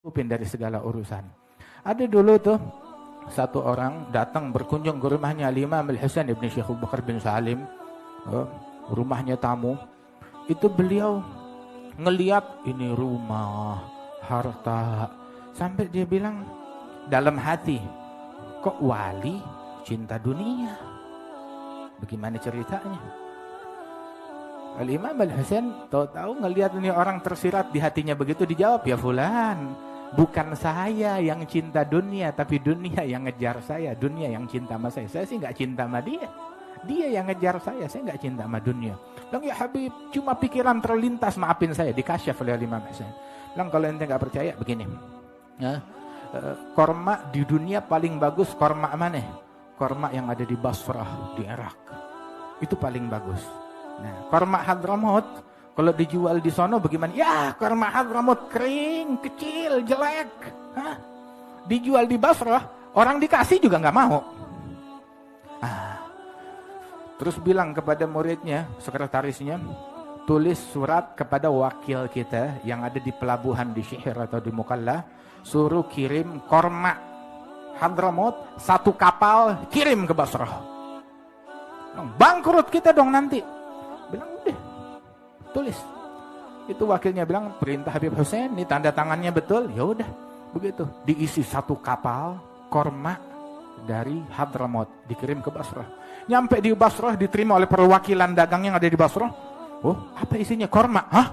Upin dari segala urusan. Ada dulu tuh satu orang datang berkunjung ke rumahnya Imam Al-Hasan ibn Syekh Abu Bakar bin Salim, rumahnya tamu. Itu beliau ngeliat ini rumah, harta, sampai dia bilang dalam hati, kok wali cinta dunia? Bagaimana ceritanya? Al-Imam Al-Hasan tahu-tahu ngelihat ini orang tersirat di hatinya begitu, dijawab, ya fulan, bukan saya yang cinta dunia, tapi dunia yang ngejar saya, dunia yang cinta sama saya. Saya sih nggak cinta sama dia, dia yang ngejar saya nggak cinta sama dunia. Bilang, ya Habib, cuma pikiran terlintas, maafin saya. Dikasyaf oleh Imam Hasan. Bilang, kalau ente nggak percaya begini, korma di dunia paling bagus korma mana? Korma yang ada di Basrah di Irak, itu paling bagus. Nah, korma Hadramaut kalau dijual di sono bagaimana? Ya, korma Hadramaut kering, kecil, jelek. Hah? Dijual di Basrah, orang dikasih juga nggak mau. Terus bilang kepada muridnya, sekretarisnya, tulis surat kepada wakil kita yang ada di pelabuhan di Syihir atau di Mukalla, suruh kirim korma Hadramaut 1 kapal, kirim ke Basrah. Bangkrut kita dong nanti. Bilang, udah, tulis. Itu wakilnya bilang, perintah Habib Hussein, ini tanda tangannya betul. Ya udah, begitu. Diisi 1 kapal korma dari Hadramaut, dikirim ke Basrah. Nyampe di Basrah, diterima oleh perwakilan dagang yang ada di Basrah. Oh, apa isinya? Korma. Hah?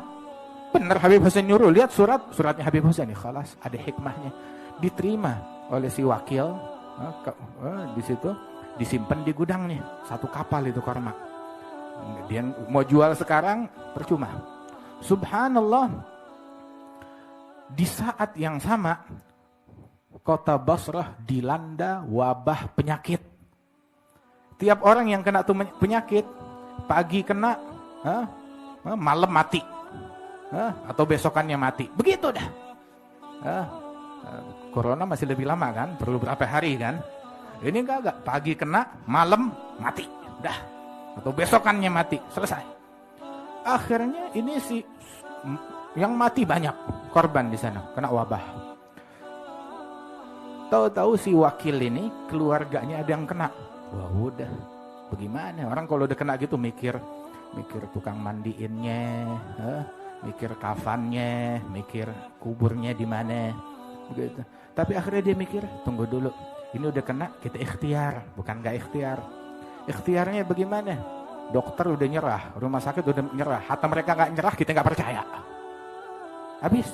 Bener Habib Hussein nyuruh, lihat suratnya Habib Hussein. Khalas, ada hikmahnya. Diterima oleh si wakil, di situ disimpan di gudangnya 1 kapal itu korma. Dia mau jual sekarang percuma. Subhanallah, di saat yang sama kota Basrah dilanda wabah penyakit. Tiap orang yang kena tuh penyakit, pagi kena, malam mati, atau besokannya mati. Begitu dah. Corona masih lebih lama kan, perlu berapa hari kan? Ini enggak, pagi kena, malam mati, dah. Atau besokannya mati, selesai. Akhirnya ini yang mati banyak, korban di sana kena wabah. Tahu-tahu si wakil ini keluarganya ada yang kena. Wah, udah, bagaimana? Orang kalau udah kena gitu mikir tukang mandiinnya, mikir kafannya, mikir kuburnya di mana, begitu. Tapi akhirnya dia mikir, tunggu dulu, ini udah kena, kita ikhtiar, bukan nggak ikhtiar. Ikhtiarnya bagaimana? Dokter udah nyerah, rumah sakit udah nyerah, hatta mereka nggak nyerah, kita nggak percaya. Habis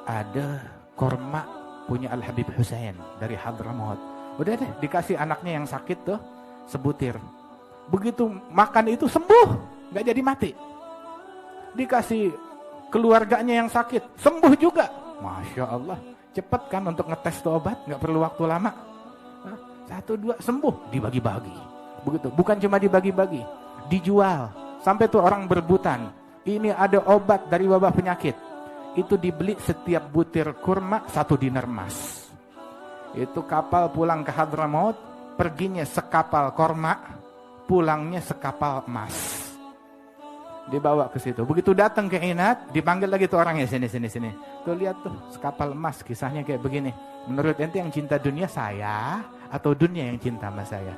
ada korma punya Al Habib Hussein dari Hadramaut. Udah deh, dikasih anaknya yang sakit tuh sebutir. Begitu makan itu sembuh, nggak jadi mati. Dikasih keluarganya yang sakit, sembuh juga. Masya Allah, cepet kan untuk ngetes tuh obat, nggak perlu waktu lama. 1, 2 sembuh, dibagi-bagi. Begitu, bukan cuma dibagi-bagi, dijual. Sampai tuh orang berebutan. Ini ada obat dari wabah penyakit. Itu dibeli setiap butir kurma 1 dinar emas. Itu kapal pulang ke Hadramaut, perginya sekapal korma, pulangnya sekapal emas. Dibawa ke situ. Begitu datang ke Inat, dipanggil lagi tuh orangnya, sini. Tuh lihat tuh, sekapal emas, kisahnya kayak begini. Menurut ente yang cinta dunia saya atau dunia yang cinta sama saya?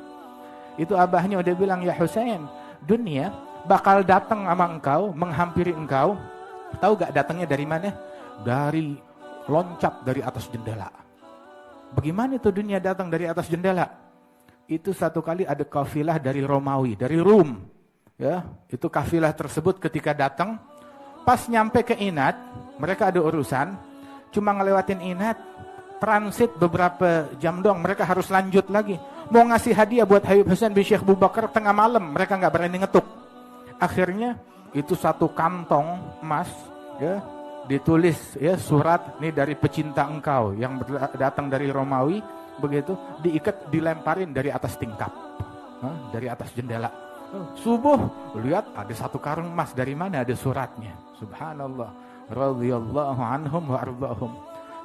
Itu abahnya udah bilang, ya Husain, dunia bakal datang sama engkau, menghampiri engkau. Tahu gak datangnya dari mana? Dari loncat dari atas jendela. Bagaimana itu dunia datang dari atas jendela? Itu satu kali ada kafilah dari Romawi, dari Rum. Ya, itu kafilah tersebut ketika datang, pas nyampe ke Inat, mereka ada urusan, cuma ngelewatin Inat, transit beberapa jam doang, mereka harus lanjut lagi. Mau ngasih hadiah buat Habib Hussein bin Syekh Abu Bakar, tengah malam, mereka nggak berani ngetuk. Akhirnya itu 1 kantong emas, ya, ditulis ya surat ini dari pecinta engkau yang datang dari Romawi, begitu diikat, dilemparin dari atas tingkap, dari atas jendela. Subuh lihat ada 1 karung emas, dari mana? Ada suratnya. Subhanallah, radhiyallahu anhum wa ardhahum.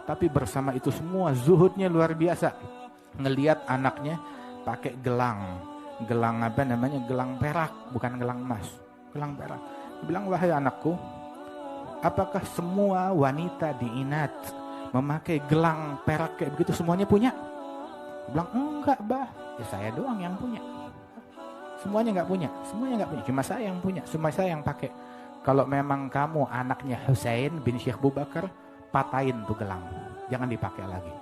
Tapi bersama itu semua zuhudnya luar biasa. Ngelihat anaknya pakai gelang apa namanya, gelang perak, bukan gelang emas, gelang perak. Dia bilang, wahai anakku, apakah semua wanita di Inat memakai gelang perak kayak begitu semuanya punya? Bilang enggak bah, ya saya doang yang punya. Semuanya nggak punya, cuma saya yang punya, cuma saya yang pakai. Kalau memang kamu anaknya Husain bin Syekh Abu Bakar, patahin tuh gelang, jangan dipakai lagi.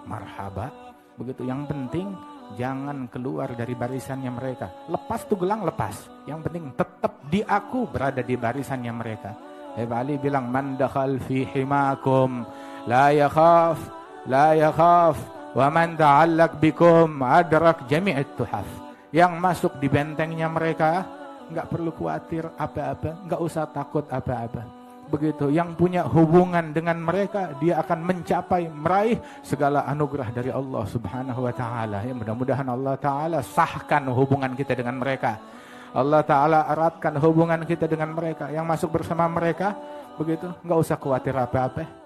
Marhaba, begitu. Yang penting jangan keluar dari barisannya mereka. Lepas tuh gelang, lepas. Yang penting tetap di aku berada di barisannya mereka. Ali bilang, man dakhal fi himakum la yakhaf, wa man ta'allaq bikum adrak jami'at tuhaf. Yang masuk di bentengnya mereka nggak perlu khawatir apa-apa, nggak usah takut apa-apa. Begitu, yang punya hubungan dengan mereka, dia akan mencapai, meraih segala anugerah dari Allah Subhanahu wa taala. Ya, mudah-mudahan Allah taala sahkan hubungan kita dengan mereka. Allah taala eratkan hubungan kita dengan mereka. Yang masuk bersama mereka, begitu, nggak usah khawatir apa-apa.